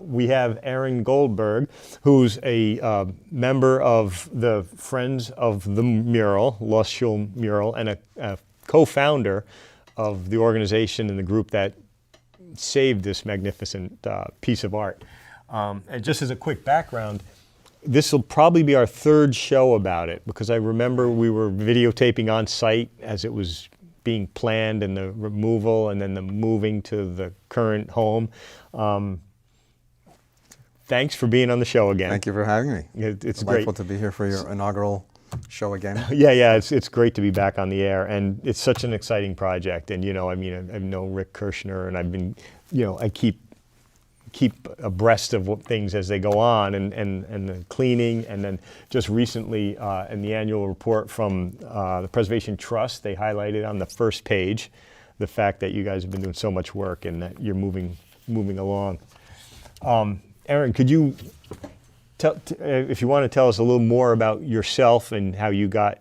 We have Aaron Goldberg, who's a member of the Friends of the Mural, Lost Mural, and a co-founder of the organization and the group that saved this magnificent piece of art. And just as a quick background, this will probably be our third show about it, because I remember we were videotaping on site as it was being planned, and the removal and then the moving to the current home. Thanks for being on the show again. Thank you for having me. It's delightful great to be here for your inaugural show again. Yeah, it's great to be back on the air, and it's such an exciting project. And I know Rick Kirshner, and I've been, I keep abreast of things as they go on, and the cleaning, and then just recently in the annual report from the Preservation Trust, they highlighted on the first page the fact that you guys have been doing so much work and that you're moving along. Aaron, could you if you want to tell us a little more about yourself and how you got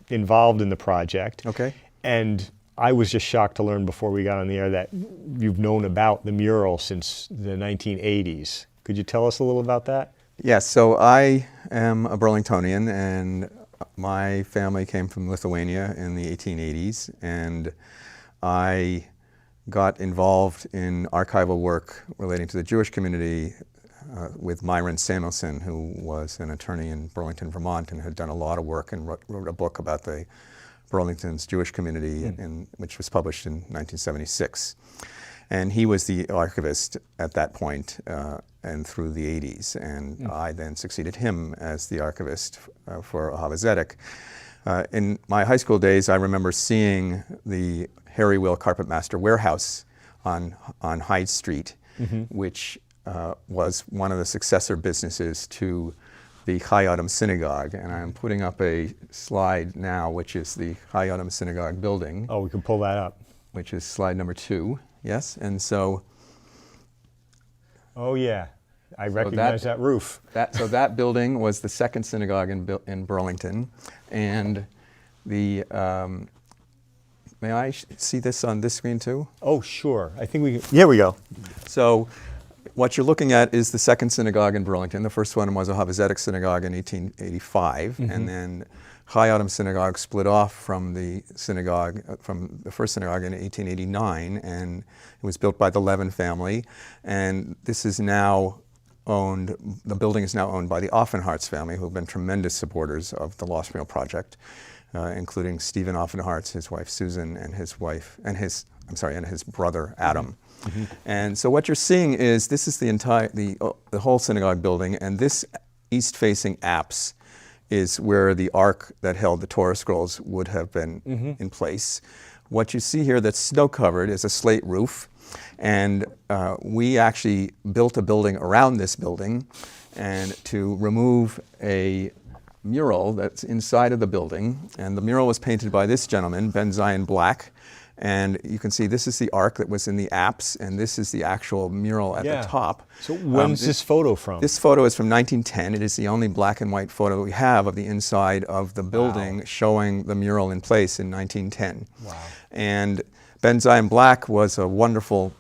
involved in the project? Okay. And I was just shocked to learn before we got on the air that you've known about the mural since the 1980s. Could you tell us a little about that? Yes, so I am a Burlingtonian, and my family came from Lithuania in the 1880s, and I got involved in archival work relating to the Jewish community with Myron Samuelson, who was an attorney in Burlington, Vermont, and had done a lot of work and wrote a book about the Burlington's Jewish community, which was published in 1976. And he was the archivist at that point and through the 80s. And I then succeeded him as the archivist for Ahava Zedek. In my high school days, I remember seeing the Harry Will Carpetmaster Warehouse on Hyde Street, which was one of the successor businesses to the Chayyim Synagogue. And I'm putting up a slide now, which is the Chayyim Synagogue building. Oh, we can pull that up. Which is slide number 2, yes? And so... Oh yeah, I recognize that roof. So that building was the second synagogue in Burlington. And the... may I see this on this screen too? Oh, sure. I think we can. Here we go. So what you're looking at is the second synagogue in Burlington. The first one was a Ahava Zedek synagogue in 1885, and then Chayyim Synagogue split off from the synagogue, from the first synagogue in 1889, and it was built by the Levin family. And this is now owned, the building is now owned by the Offenhartz family, who have been tremendous supporters of the Lost Mural Project, including Stephen Offenhartz, his wife Susan, and his brother Adam. And so what you're seeing is this is the whole synagogue building, and this east-facing apse is where the ark that held the Torah scrolls would have been in place. What you see here that's snow-covered is a slate roof, and we actually built a building around this building, and to remove a mural that's inside of the building, and the mural was painted by this gentleman, Ben Zion Black. And you can see this is the ark that was in the apse, and this is the actual mural at the top. So when's this photo from? This photo is from 1910. It is the only black and white photo we have of the inside of the building showing the mural in place in 1910. Wow. And Ben Zion Black was a wonderful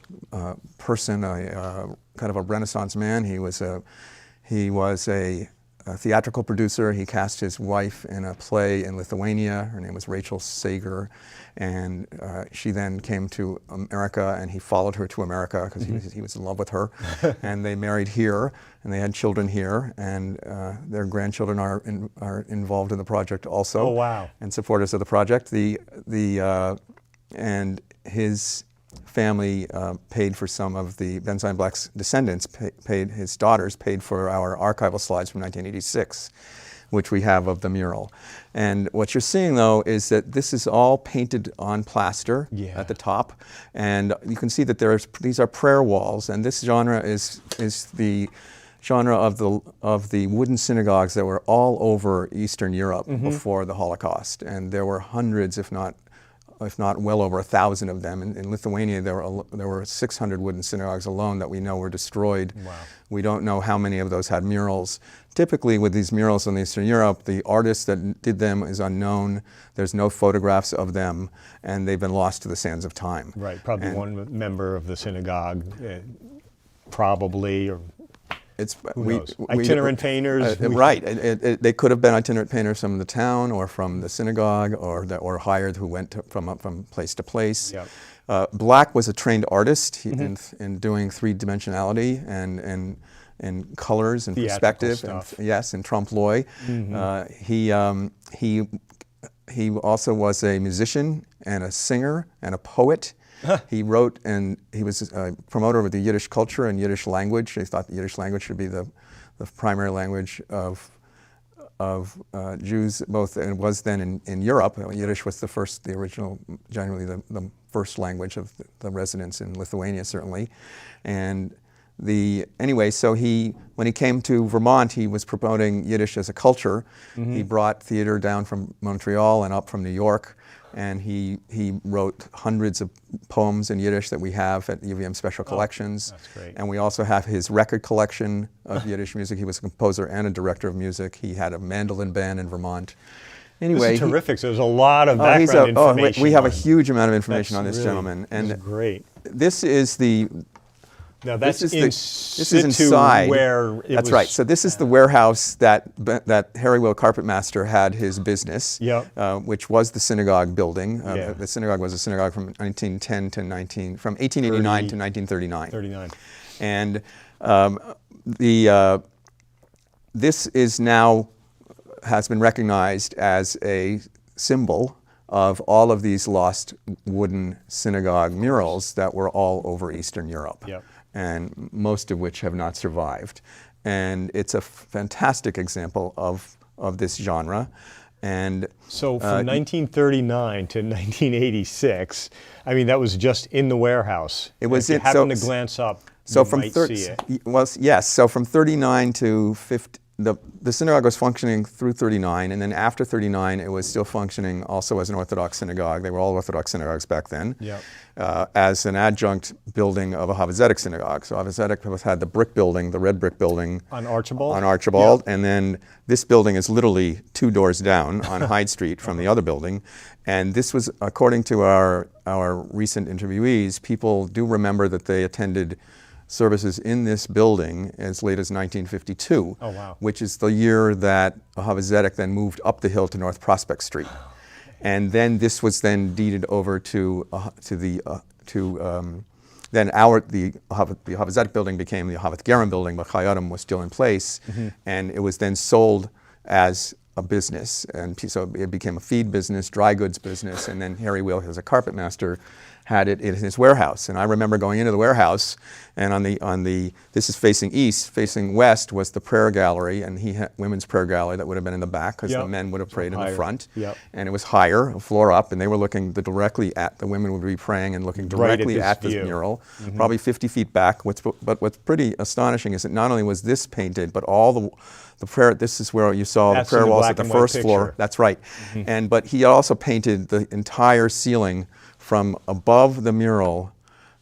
person, kind of a Renaissance man. He was a theatrical producer. He cast his wife in a play in Lithuania. Her name was Rachel Sager, and she then came to America, and he followed her to America because he was in love with her. And they married here, and they had children here, and their grandchildren are involved in the project also. Oh, wow. And supporters of the project. And his family paid for some of the Ben Zion Black's descendants, his daughters paid for our archival slides from 1986, which we have of the mural. And what you're seeing though is that this is all painted on plaster at the top, and you can see that these are prayer walls, and this genre is the genre of the wooden synagogues that were all over Eastern Europe before the Holocaust, and there were hundreds, if not well over 1,000 of them. In Lithuania, there were 600 wooden synagogues alone that we know were destroyed. Wow. We don't know how many of those had murals. Typically, with these murals in Eastern Europe, the artist that did them is unknown. There's no photographs of them, and they've been lost to the sands of time. Right, probably one member of the synagogue probably, or It's who knows? Itinerant painters. Right. They could have been itinerant painters from the town or from the synagogue, or hired who went from place to place. Yep. Black was a trained artist in doing three-dimensionality and colors and Theatrical perspective. stuff. And, yes, and trompe-l'oeil. He also was a musician and a singer and a poet. He wrote, and he was a promoter of the Yiddish culture and Yiddish language. He thought the Yiddish language should be the primary language of Jews, both, and it was then in Europe. Yiddish was the original, generally the first language of the residents in Lithuania, certainly. And anyway, so when he came to Vermont, he was promoting Yiddish as a culture. He brought theater down from Montreal and up from New York. And he wrote hundreds of poems in Yiddish that we have at UVM Special Collections. That's great. And we also have his record collection of Yiddish music. He was a composer and a director of music. He had a mandolin band in Vermont. Anyway, this is terrific. So there's a lot of background information. We have a huge amount of information on this gentleman. And that's great. This is the... Now that's this is inside where it That's was, right. So this is the warehouse that Harry Will Carpetmaster had his business, which was the synagogue building. The synagogue was a synagogue from 1889 to 1939. And this is now has been recognized as a symbol of all of these lost wooden synagogue murals that were all over Eastern Europe. And most of which have not survived. And it's a fantastic example of this genre. And so from 1939 to 1986, I mean, that was just in the warehouse. It was. If you happen to glance up, you might see it. Well, yes. So from 39 to 50. The synagogue was functioning through 39, and then after 39, it was still functioning also as an Orthodox synagogue. They were all Orthodox synagogues back then, as an adjunct building of a Havezedek synagogue. So Havezedek had the brick building, the red brick building. On Archibald? And then this building is literally 2 doors down on Hyde Street from the other building. And this was, according to our recent interviewees, people do remember that they attended services in this building as late as 1952, which is the year that Havezedek then moved up the hill to North Prospect Street. And then this was then deeded over to the Havezedek building became the Havet Gerim building, but Chayadim was still in place, and it was then sold as a business, and so it became a feed business, dry goods business, and then Harry Will, as a carpet master, had it in his warehouse. And I remember going into the warehouse, and this is facing east, facing west was the prayer gallery, and he had women's prayer gallery that would have been in the back, because the men would have prayed in the front. And it was higher, a floor up, and they were looking directly at, the women would be praying and looking directly at this mural, probably 50 feet back. But what's pretty astonishing is that not only was this painted, but all the prayer, this is where you saw the prayer walls at the first floor. That's right. But he also painted the entire ceiling from above the mural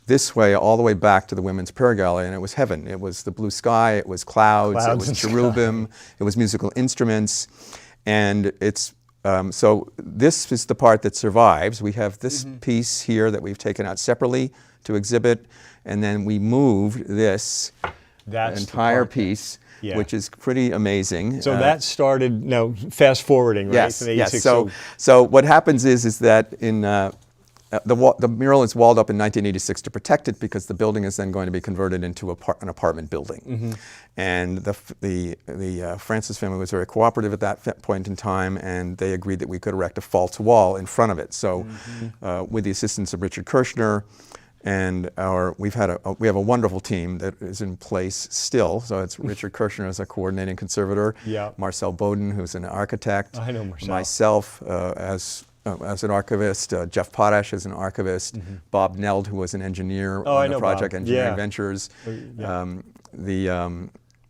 this way all the way back to the women's prayer gallery, and it was heaven. It was the blue sky, it was clouds, it was cherubim, it was musical instruments, and it's so this is the part that survives. We have this piece here that we've taken out separately to exhibit, and then we moved this entire piece, which is pretty amazing. So that started, now fast forwarding, right? Yes. So what happens is that in the mural is walled up in 1986 to protect it, because the building is then going to be converted into an apartment building. And the Francis family was very cooperative at that point in time, and they agreed that we could erect a false wall in front of it. So with the assistance of Richard Kirshner, and we have a wonderful team that is in place still. So it's Richard Kirshner as a coordinating conservator, Marcel Bowden, who's an architect, I know Marcel. Myself as an archivist, Jeff Potash as an archivist, Bob Neld, who was an engineer on the project, Bob. Engineering Ventures,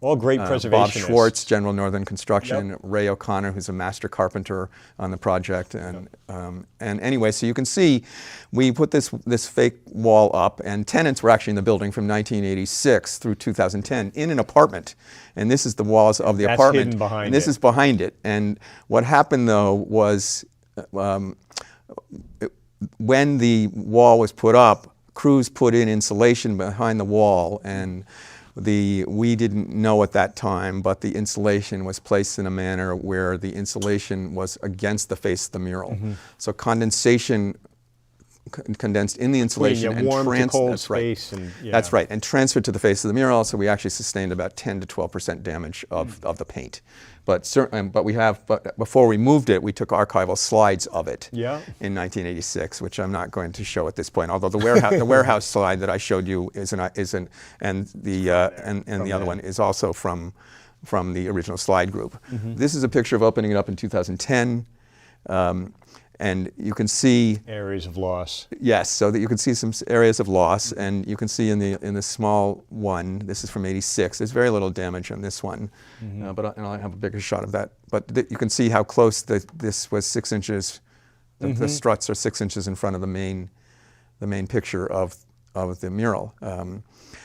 all great preservationists. Bob Schwartz, General Northern Construction, Ray O'Connor, who's a master carpenter on the project, and anyway, so you can see, we put this fake wall up, and tenants were actually in the building from 1986 through 2010 in an apartment, and this is the walls of the apartment. Hidden behind and this is behind it. And what happened though was, when the wall was put up, crews put in insulation behind the wall, and we didn't know at that time, but the insulation was placed in a manner where the insulation was against the face of the mural. So condensation condensed in the insulation and warm to cold that's right. space. And, yeah. That's right, and transferred to the face of the mural. So we actually sustained about 10 to 12% damage of the paint. But before we moved it, we took archival slides of it in 1986, which I'm not going to show at this point. Although the warehouse slide that I showed you and the other one is also from the original slide group. This is a picture of opening it up in 2010. And you can see areas of loss. Yes, so that you can see some areas of loss, and you can see in the small one. This is from '86. There's very little damage on this one, but I'll have a bigger shot of that. But you can see how close this was 6 inches. The struts are 6 inches in front of the main picture of the mural.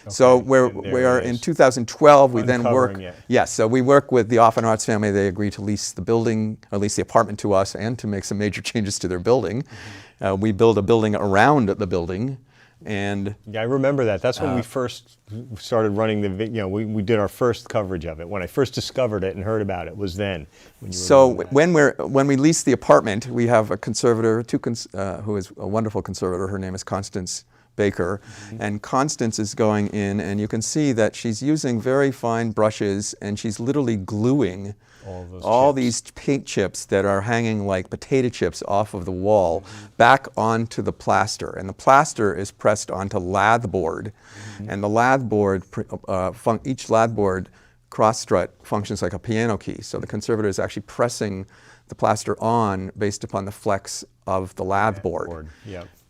So we are in 2012. We then work. Yes, so we work with the Offenhartz family. They agreed to lease the building, or lease the apartment to us, and to make some major changes to their building. We build a building around the building, and I remember that. That's when we first started running the. We did our first coverage of it. When I first discovered it and heard about it was then. When we lease the apartment, we have a conservator, who is a wonderful conservator. Her name is Constance Baker, and Constance is going in, and you can see that she's using very fine brushes, and she's literally gluing all these paint chips that are hanging like potato chips off of the wall back onto the plaster, and the plaster is pressed onto lath board, and the lath board, each lath board cross strut functions like a piano key, so the conservator is actually pressing the plaster on based upon the flex of the lath board.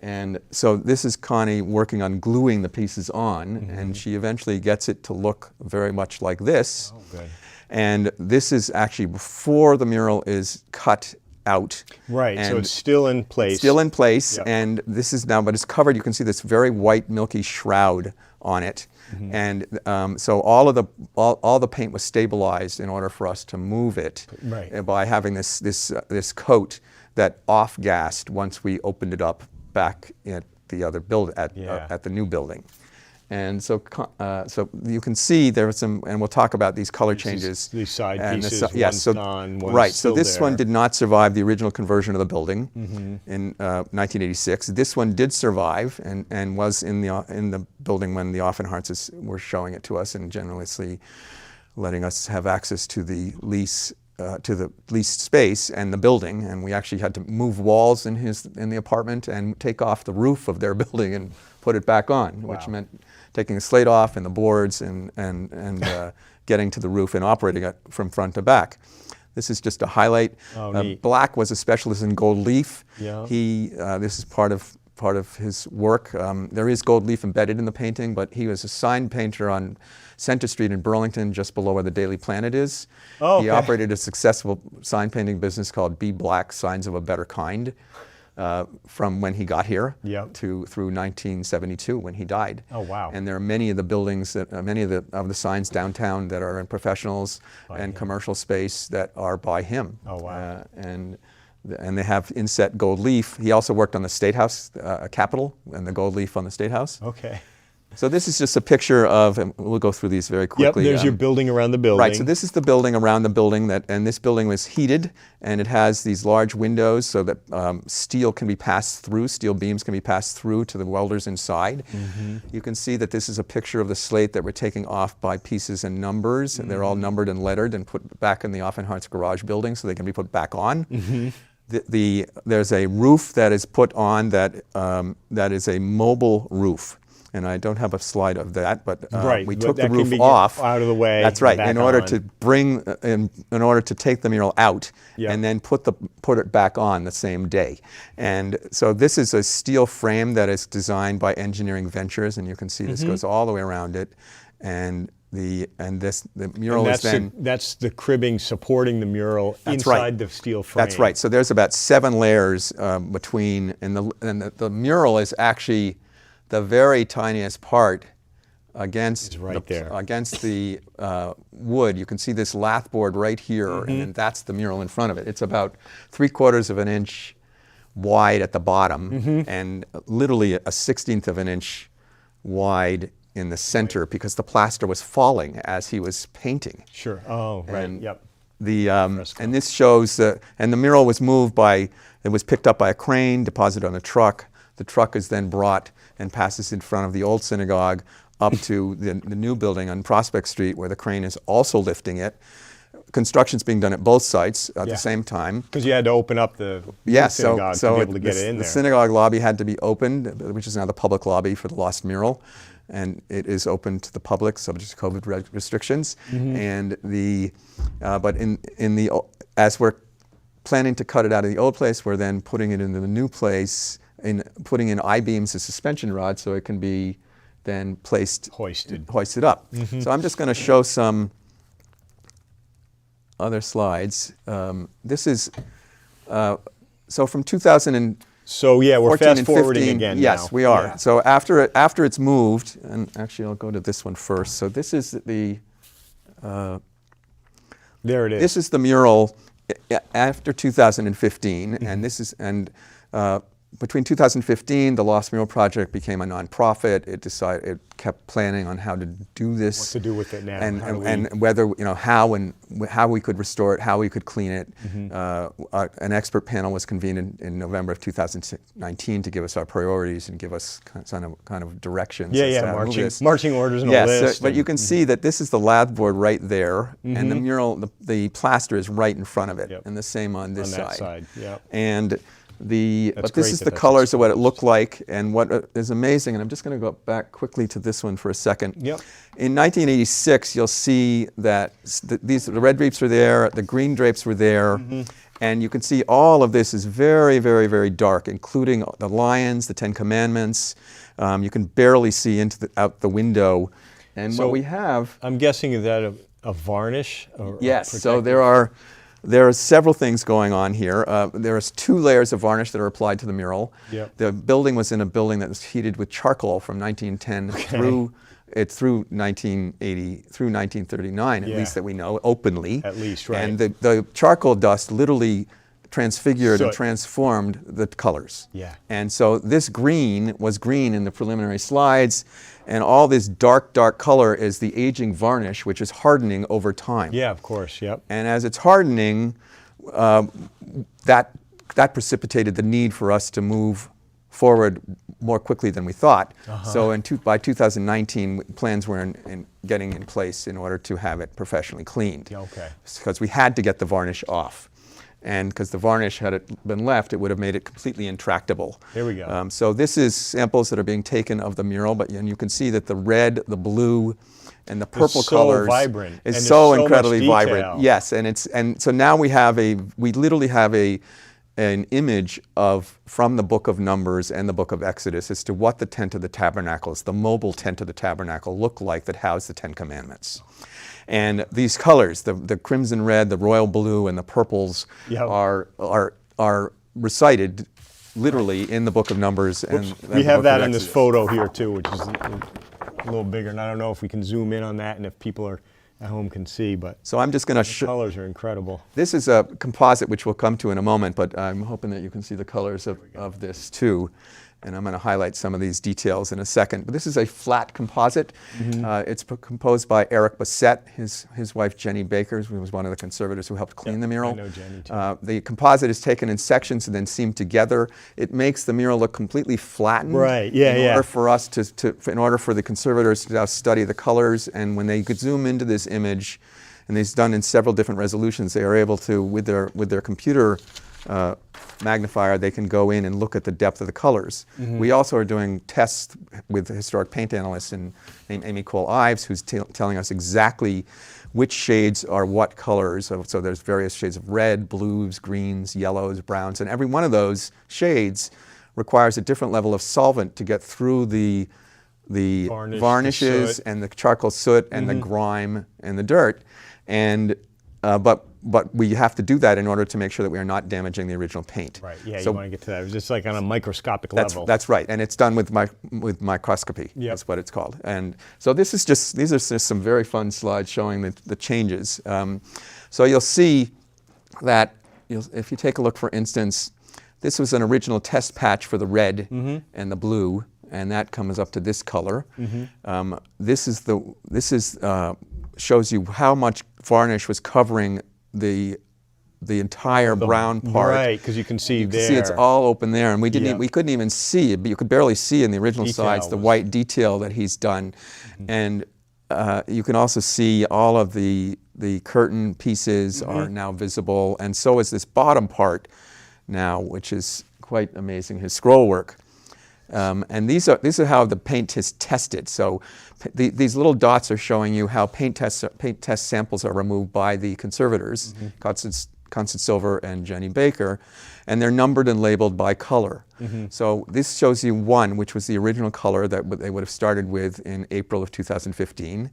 And so this is Connie working on gluing the pieces on, and she eventually gets it to look very much like this. Oh, good. And this is actually before the mural is cut out. Right, so it's still in place. Still in place, and this is now, but it's covered. You can see this very white, milky shroud on it. And so all the paint was stabilized in order for us to move it by having this coat that off-gassed once we opened it up back at the other at the new building. And so you can see there are some, and we'll talk about these color changes. These side pieces, one's gone, one's right, still so this there. one did not survive the original conversion of the building in 1986. This one did survive and was in the building when the Offenhartzes were showing it to us and generously letting us have access to the lease. To the leased space and the building, and we actually had to move walls in the apartment and take off the roof of their building and put it back on, which meant taking the slate off and the boards and getting to the roof and operating it from front to back. This is just a highlight. Black was a specialist in gold leaf. This is part of his work. There is gold leaf embedded in the painting, but he was a sign painter on Center Street in Burlington, just below where the Daily Planet is. He operated a successful sign painting business called B Black Signs of a Better Kind from when he got here through 1972 when he died. Oh wow! And there are many of the buildings, many of the signs downtown that are in professionals and commercial space that are by him. Oh wow! And they have inset gold leaf. He also worked on the State House, Capitol, and the gold leaf on the State House. Okay. So this is just a picture of, and we'll go through these very quickly. There's your building around the building. Right, so this is the building around the building, and this building was heated, and it has these large windows so that steel can be passed through, steel beams can be passed through to the welders inside. You can see that this is a picture of the slate that we're taking off by pieces and numbers, and they're all numbered and lettered and put back in the Offenhartz garage building so they can be put back on. There's a roof that is put on that is a mobile roof. And I don't have a slide of that, but we took the roof off out of the way. That's right, in order to bring, in order to take the mural out and then put it back on the same day. And so this is a steel frame that is designed by Engineering Ventures, and you can see this goes all the way around it. And the mural is then that's the cribbing supporting the mural inside the steel frame. That's right. So there's about 7 layers between, and the mural is actually the very tiniest part against the wood. You can see this lath board right here, and then that's the mural in front of it. It's about 3/4 of an inch wide at the bottom and literally a 1/16 of an inch wide in the center because the plaster was falling as he was painting. Sure. Oh, right. And Yep. And this shows, and the mural was moved it was picked up by a crane, deposited on a truck. The truck is then brought and passes in front of the old synagogue up to the new building on Prospect Street where the crane is also lifting it. Construction's being done at both sites at the same time. Because you had to open up the synagogue to be able to get it in there. The synagogue lobby had to be opened, which is now the public lobby for the Lost Mural. And it is open to the public, subject to COVID restrictions. And but as we're planning to cut it out of the old place, we're then putting it into the new place, putting in I-beams as suspension rods so it can be then hoisted up. So I'm just going to show some other slides. This is so from 2000. So yeah, we're fast forwarding again. Yes, now. we are. Yeah. So after it's moved, and actually I'll go to this one first. So this is the there it is. This is the mural after 2015, and this is between 2015, the Lost Mural Project became a nonprofit. It kept planning on how to do this, what to do with it now, and whether how we could restore it, how we could clean it. An expert panel was convened in November of 2019 to give us our priorities and give us kind of directions. Marching orders and a list. But you can see that this is the lath board right there, and the mural, the plaster is right in front of it, and the same on this side. And but this is the colors of what it looked like, and what is amazing, and I'm just going to go back quickly to this one for a second. In 1986, you'll see that the red drapes were there, the green drapes were there, and you can see all of this is very, very, very dark, including the lions, the Ten Commandments. You can barely see out the window. And so what we have... I'm guessing is that a varnish? Yes, so there are several things going on here. There is 2 layers of varnish that are applied to the mural. The building was in a building that was heated with charcoal from 1910 through 1980, through 1939, at least that we know, openly. At least, right. And the charcoal dust literally transfigured and transformed the colors. And so this green was green in the preliminary slides, and all this dark, dark color is the aging varnish, which is hardening over time. Yeah, of course, yep. And as it's hardening, that precipitated the need for us to move forward more quickly than we thought. So by 2019, plans were getting in place in order to have it professionally cleaned. Because we had to get the varnish off. And because the varnish, had it been left, it would have made it completely intractable. Here we go. So this is samples that are being taken of the mural, and you can see that the red, the blue, and the purple colors vibrant. is so incredibly vibrant. Yes, and so now we literally have an image from the book of Numbers and the book of Exodus as to what the tent of the tabernacles, the mobile tent of the tabernacle, looked like that housed the Ten Commandments. And these colors, the crimson red, the royal blue, and the purples are recited literally in the book of Numbers. And we have that in this photo here too, which is a little bigger. And I don't know if we can zoom in on that and if people are at home can see, but so I'm just going to the colors are incredible. This is a composite, which we'll come to in a moment, but I'm hoping that you can see the colors of this too. And I'm going to highlight some of these details in a second. But this is a flat composite. It's composed by Eric Bassett, his wife Jenny Baker, who was one of the conservators who helped clean the mural. I know Jenny too. The composite is taken in sections and then seamed together. It makes the mural look completely flattened. Right. In order for us in order for the conservators to now study the colors, and when they could zoom into this image, and it's done in several different resolutions, they are able to, with their computer magnifier, they can go in and look at the depth of the colors. We also are doing tests with historic paint analysts named Amy Cole-Ives, who's telling us exactly which shades are what colors. So there's various shades of red, blues, greens, yellows, browns, and every one of those shades requires a different level of solvent to get through the varnishes and the charcoal soot and the grime and the dirt. And but we have to do that in order to make sure that we are not damaging the original paint. Right. Yeah. So you want to get to that. It's just like on a microscopic level. That's right, and it's done with microscopy. That's what it's called. And so these are just some very fun slides showing the changes. So you'll see that if you take a look, for instance, this was an original test patch for the red and the blue, and that comes up to this color. This shows you how much varnish was covering the entire brown part. Right, because you can see You there. can see it's all open there, and we Yep. we couldn't even see it, but you could barely see in the original sides the Details. white detail that he's done. And you can also see all of the curtain pieces are now visible, and so is this bottom part now, which is quite amazing, his scroll work. And these are how the paint is tested. So these little dots are showing you how paint test samples are removed by the conservators, Constance Silver and Jenny Baker, and they're numbered and labeled by color. So this shows you one, which was the original color that they would have started with in April of 2015.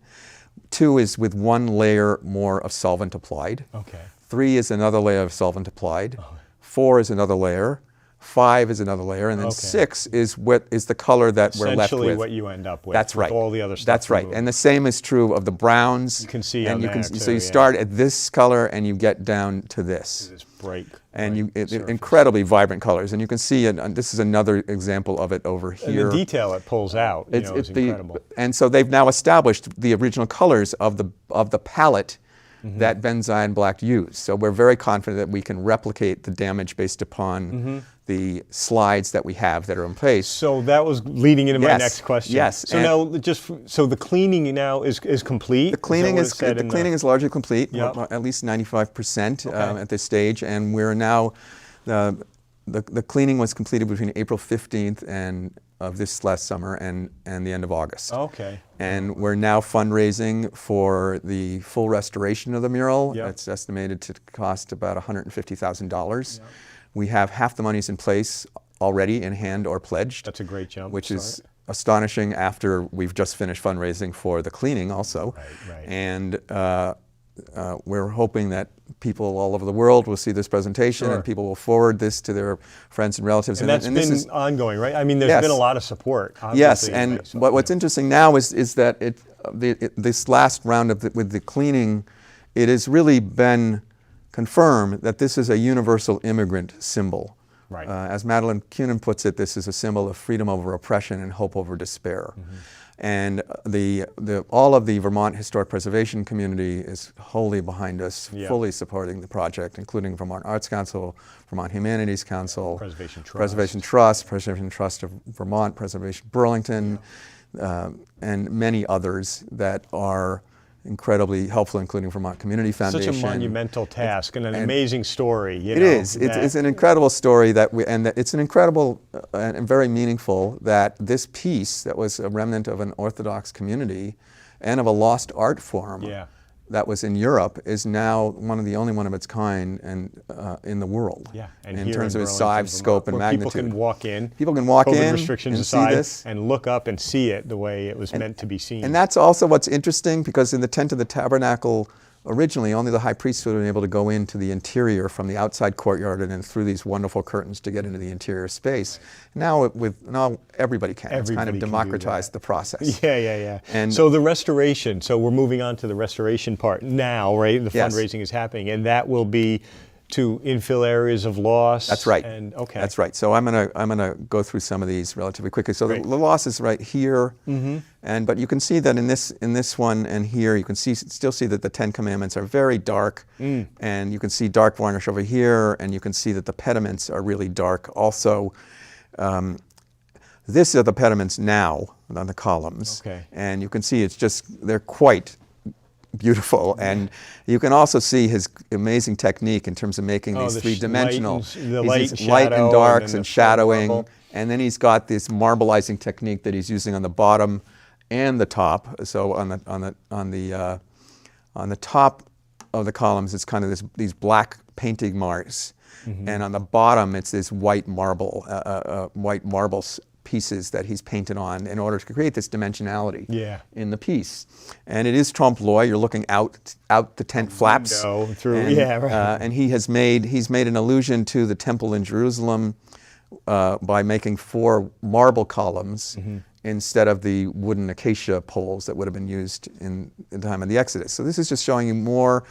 2 is with 1 layer more of solvent applied. Okay. 3 is another layer of solvent applied. 4 is another layer. 5 is another layer, and then 6 is the color that we're left Essentially with. what you end up with. That's with right. all the other stuff. That's right. removed. And the same is true of the browns. You can see and on you there can, too, so you yeah. start at this color and you get down to this. This bright. And bright surface. incredibly vibrant colors. And you can see, and this is another example of it over And here. the detail it pulls out, is incredible. And so they've now established the original colors of the palette that Benzion Black used. So we're very confident that we can replicate the damage based upon the slides that we have that are in place. So that was leading into my Yes, next question. yes, So and- now, so the cleaning now is complete. The cleaning is that what it said the in cleaning is largely complete, Yep. at least 95% Okay. at this stage, and we're now the cleaning was completed between April 15th and of this last summer and the end of August. Okay. And we're now fundraising for the full restoration of the mural. Yep. It's estimated to cost about $150,000. We have half the monies in place already in hand or pledged. That's a great jump. Which is Start. astonishing after we've just finished fundraising for the cleaning also. Right. And we're hoping that people all over the world will see this presentation Sure. and people will forward this to their friends and relatives. And that's this been is, ongoing, right? I mean, there's Yes. been a lot of support. yes, obviously, and right? So, what's interesting now is that this last round with the cleaning, it has really been confirmed that this is a universal immigrant symbol. Right. As Madeline Kunin puts it, this is a symbol of freedom over oppression and hope over despair. And all of the Vermont historic preservation community is wholly behind us, Yeah. fully supporting the project, including Vermont Arts Council, Vermont Humanities Council, Preservation Trust. Preservation Trust of Vermont, Preservation Burlington, and many others that are incredibly helpful, including Vermont Community Foundation. Such a monumental task and an amazing story. It is. It's an incredible story it's an incredible and very meaningful that this piece that was a remnant of an Orthodox community and of a lost art form that was in Europe is now the only one of its kind in the world. Yeah, and in here terms of its Burlington, size, scope, Vermont, and where magnitude. People can walk in. People can walk COVID in restrictions and aside, see this. and look up and see it the way it was meant to be seen. And that's also what's interesting, because in the tent of the tabernacle, originally only the high priest would have been able to go into the interior from the outside courtyard and then through these wonderful curtains to get into the interior space. Now everybody can. It's kind Everybody of can do democratized the process. Yeah. And so the restoration, so we're moving on to the restoration part now, right? The Yes. fundraising is happening, and that will be to infill areas of loss. That's right. And okay. That's right. So I'm gonna go through some of these relatively quickly. So Great. the loss is right here, but you can see that in this one and here, you can still see that the 10 Commandments are very dark, and you can see dark varnish over here, and you can see that the pediments are really dark also. This are the pediments now on the columns, Okay. and you can see they're quite beautiful, and you can also see his amazing technique in terms of making these the three-dimensional. light and light shadow, and darks and then and the shadowing, marble. and then he's got this marbleizing technique that he's using on the bottom and the top. So on the top of the columns, it's kind of these black painting marks, and on the bottom, it's this white marble pieces that he's painted on in order to create this dimensionality in the piece. And it is trompe l'oeil. You're looking out the tent flaps. Window through, And, and he's made an allusion to the temple in Jerusalem by making 4 marble columns instead of the wooden acacia poles that would have been used in the time of the Exodus. So this is just showing you more,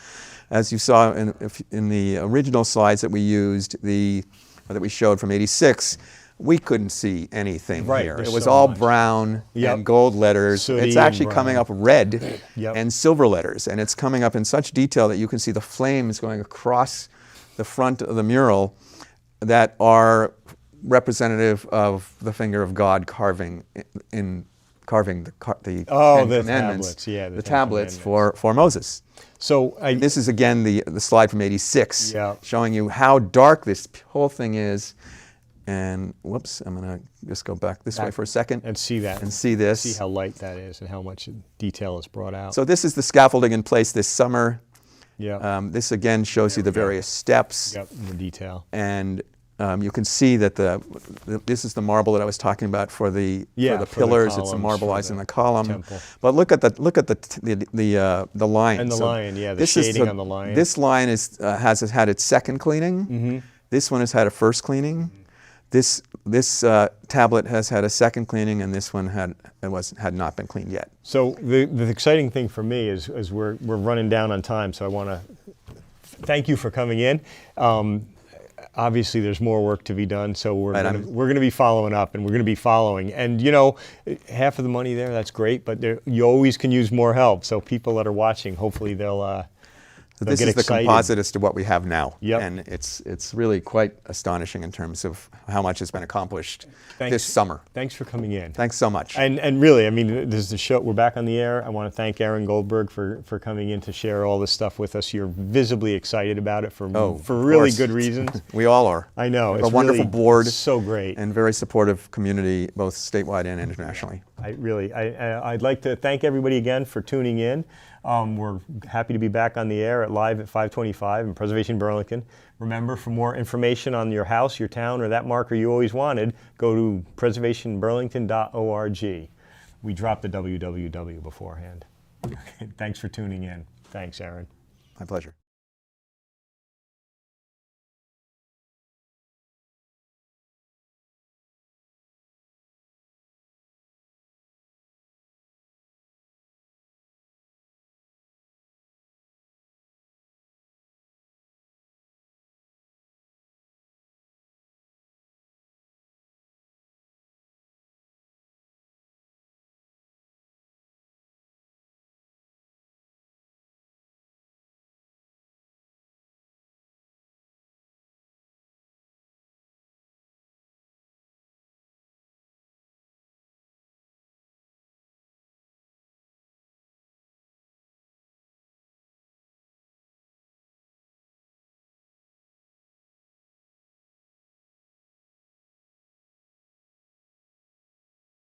as you saw in the original slides that we used, the that we showed from '86, we couldn't see anything Right, here. there's It was so all much. brown Yep. and gold letters. Sooty It's and actually coming brown. up red Yep. and silver letters, and it's coming up in such detail that you can see the flames going across the front of the mural that are representative of the finger of God carving the Ten the Commandments, tablets, yeah, the Ten tablets Commandments. for Moses. So This is again the slide from '86, Yeah. showing you how dark this whole thing is. And whoops, I'm gonna just go back this way for a second and see that. and see this. See how light that is and how much detail is brought out. So this is the scaffolding in place this summer. yeah. This again shows you the various steps. Yep, in the detail. And you can see that this is the marble that I was talking about for the Yeah, for the pillars. It's columns, for immortalizing the the column. temple. But look at the line. And the So lion, yeah, the this is shading on the lion. This line has had its second cleaning. Mm-hmm. This one has had a first cleaning. This tablet has had a second cleaning, and this one had not been cleaned yet. So the exciting thing for me is we're running down on time, so I want to thank you for coming in. Obviously, there's more work to be done, so we're going to be following up, and we're going to be following. And you know, half of the money that's great, but you always can use more help. So people that are watching, hopefully they'll This get is the excited. composite as to what we have now. Yep. And it's really quite astonishing in terms of how much has been accomplished this summer. Thanks for coming in. Thanks so much. And really, I mean, this is the show. We're back on the air. I want to thank Aaron Goldberg for coming in to share all this stuff with us. You're visibly excited about it for really course. good reasons. We all are. I know. We have It's a wonderful really board. So great. And very supportive community, both statewide and internationally. I'd like to thank everybody again for tuning in. We're happy to be back on the air at live at 525 in Preservation Burlington. Remember, for more information on your house, your town, or that marker you always wanted, go to preservationburlington.org. We dropped the www beforehand. Thanks for tuning in. Thanks, Aaron. My pleasure.